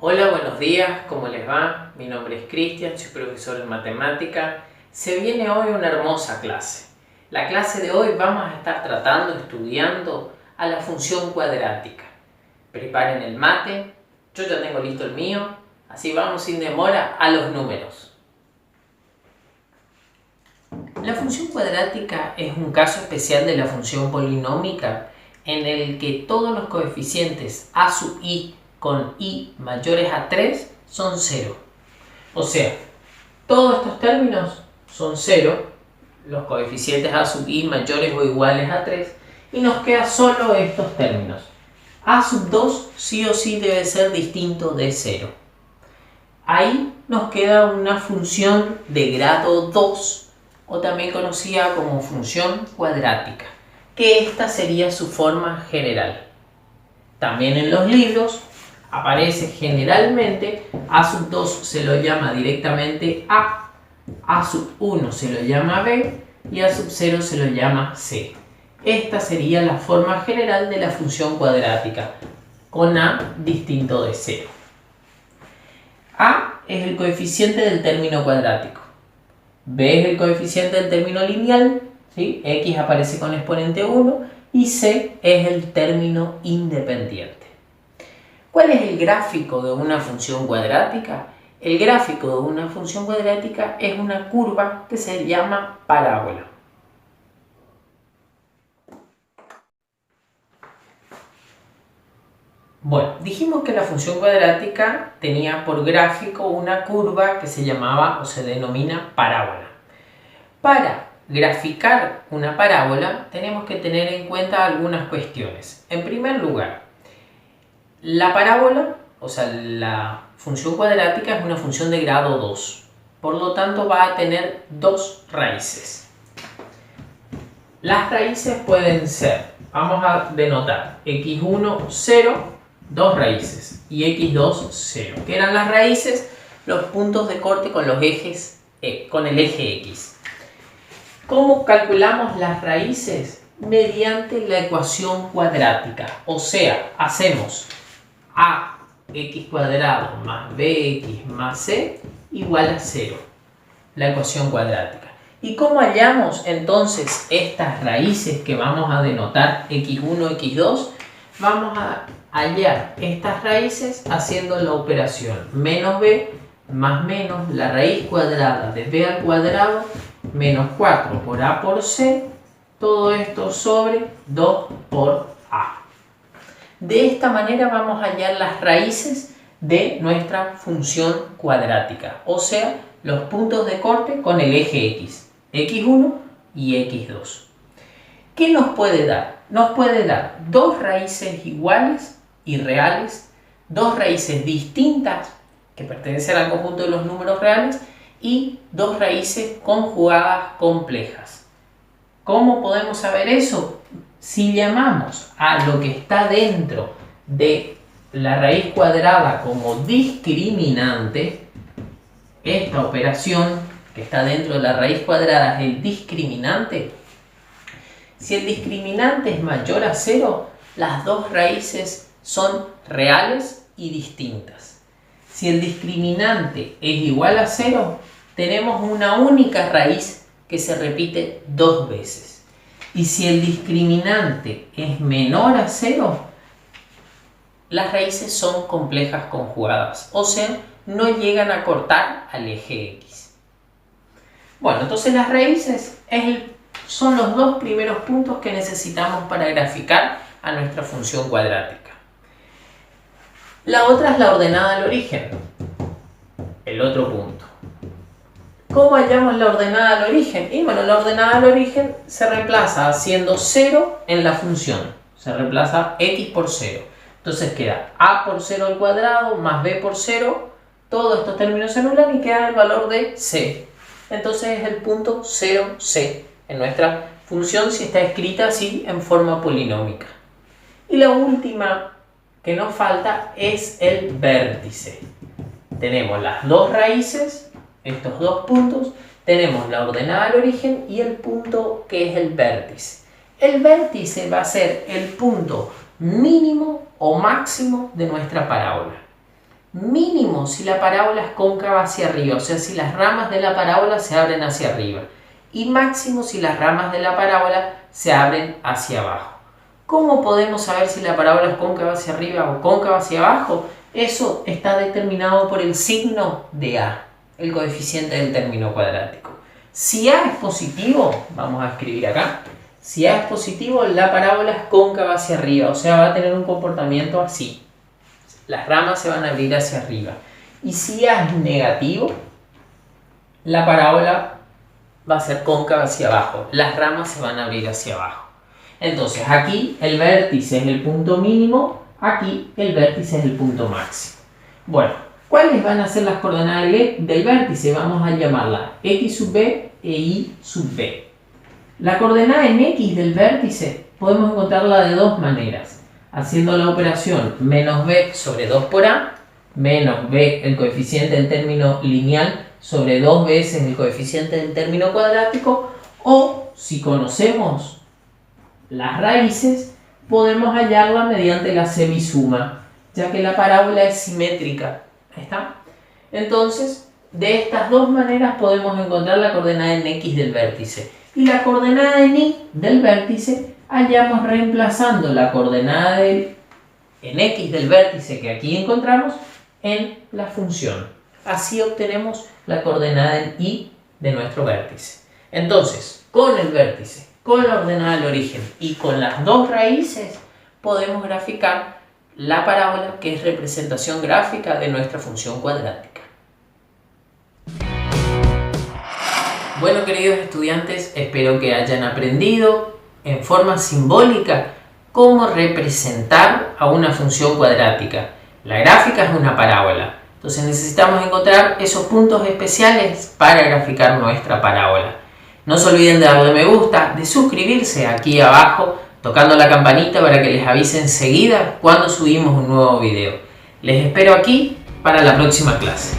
Hola, buenos días, ¿cómo les va? Mi nombre es Cristian, soy profesor en matemática. Se viene hoy una hermosa clase. La clase de hoy vamos a estar estudiando a la función cuadrática. Preparen el mate, yo ya tengo listo el mío, así vamos sin demora a los números. La función cuadrática es un caso especial de la función polinómica en el que todos los coeficientes a sub i con i mayores a 3 son 0. O sea, todos estos términos son 0, los coeficientes a sub i mayores o iguales a 3, y nos quedan solo estos términos. A sub 2 sí o sí debe ser distinto de 0. Ahí nos queda una función de grado 2, o también conocida como función cuadrática, que esta sería su forma general. También en los libros aparece generalmente a sub 2 se lo llama directamente a sub 1 se lo llama b y a sub 0 se lo llama c. Esta sería la forma general de la función cuadrática, con a distinto de 0. A es el coeficiente del término cuadrático, b es el coeficiente del término lineal, ¿sí? X aparece con exponente 1 y c es el término independiente. ¿Cuál es el gráfico de una función cuadrática? El gráfico de una función cuadrática es una curva que se llama parábola. Bueno, dijimos que la función cuadrática tenía por gráfico una curva que se llamaba o se denomina parábola. Para graficar una parábola tenemos que tener en cuenta algunas cuestiones. En primer lugar, la parábola, o sea, la función cuadrática es una función de grado 2. Por lo tanto, va a tener dos raíces. Las raíces pueden ser, vamos a denotar, x1, 0, dos raíces, y x2, 0. ¿Qué eran las raíces? Los puntos de corte con los ejes, con el eje x. ¿Cómo calculamos las raíces? Mediante la ecuación cuadrática. O sea, hacemos ax cuadrado más bx más c igual a 0. La ecuación cuadrática. ¿Y cómo hallamos entonces estas raíces que vamos a denotar x1, x2? Vamos a hallar estas raíces haciendo la operación menos b más menos la raíz cuadrada de b al cuadrado menos 4 por a por c, todo esto sobre 2 por a. De esta manera vamos a hallar las raíces de nuestra función cuadrática, o sea, los puntos de corte con el eje x, x1 y x2. ¿Qué nos puede dar? Nos puede dar dos raíces iguales y reales, dos raíces distintas que pertenecen al conjunto de los números reales y dos raíces conjugadas complejas. ¿Cómo podemos saber eso? Si llamamos a lo que está dentro de la raíz cuadrada como discriminante, esta operación que está dentro de la raíz cuadrada es el discriminante. Si el discriminante es mayor a 0, las dos raíces son reales y distintas. Si el discriminante es igual a 0, tenemos una única raíz que se repite dos veces. Y si el discriminante es menor a 0, las raíces son complejas conjugadas, o sea, no llegan a cortar al eje x. Bueno, entonces las raíces son los dos primeros puntos que necesitamos para graficar a nuestra función cuadrática. La otra es la ordenada al origen, el otro punto. ¿Cómo hallamos la ordenada al origen? Y bueno, la ordenada al origen se reemplaza haciendo 0 en la función. Se reemplaza x por 0. Entonces queda a por 0 al cuadrado más b por 0. Todos estos términos se anulan y queda el valor de c. Entonces es el punto 0c en nuestra función si está escrita así en forma polinómica. Y la última que nos falta es el vértice. Tenemos las dos raíces, estos dos puntos, tenemos la ordenada al origen y el punto que es el vértice. El vértice va a ser el punto mínimo o máximo de nuestra parábola. mínimo si la parábola es cóncava hacia arriba, o sea, si las ramas de la parábola se abren hacia arriba, y máximo si las ramas de la parábola se abren hacia abajo. ¿Cómo podemos saber si la parábola es cóncava hacia arriba o cóncava hacia abajo? Eso está determinado por el signo de A, el coeficiente del término cuadrático. Si A es positivo, vamos a escribir acá, si A es positivo, la parábola es cóncava hacia arriba, o sea, va a tener un comportamiento así. Las ramas se van a abrir hacia arriba. Y si A es negativo, la parábola va a ser cóncava hacia abajo. Las ramas se van a abrir hacia abajo. Entonces, aquí el vértice es el punto mínimo, aquí el vértice es el punto máximo. Bueno, ¿cuáles van a ser las coordenadas del vértice? Vamos a llamarla x sub b e y sub b. La coordenada en x del vértice podemos encontrarla de dos maneras. Haciendo la operación menos b sobre 2 por a, menos b, el coeficiente del término lineal, sobre 2 veces el coeficiente del término cuadrático, o si conocemos las raíces, podemos hallarla mediante la semisuma, ya que la parábola es simétrica. ¿Está? Entonces, de estas dos maneras podemos encontrar la coordenada en x del vértice. Y la coordenada en y del vértice hallamos reemplazando la coordenada en x del vértice que aquí encontramos en la función. Así obtenemos la coordenada en y de nuestro vértice. Entonces, con el vértice, con la ordenada del origen y con las dos raíces podemos graficar la parábola, que es representación gráfica de nuestra función cuadrática. Bueno, queridos estudiantes, espero que hayan aprendido en forma simbólica cómo representar a una función cuadrática. La gráfica es una parábola, entonces necesitamos encontrar esos puntos especiales para graficar nuestra parábola. No se olviden de darle me gusta, de suscribirse aquí abajo, tocando la campanita para que les avise enseguida cuando subimos un nuevo video. Les espero aquí para la próxima clase.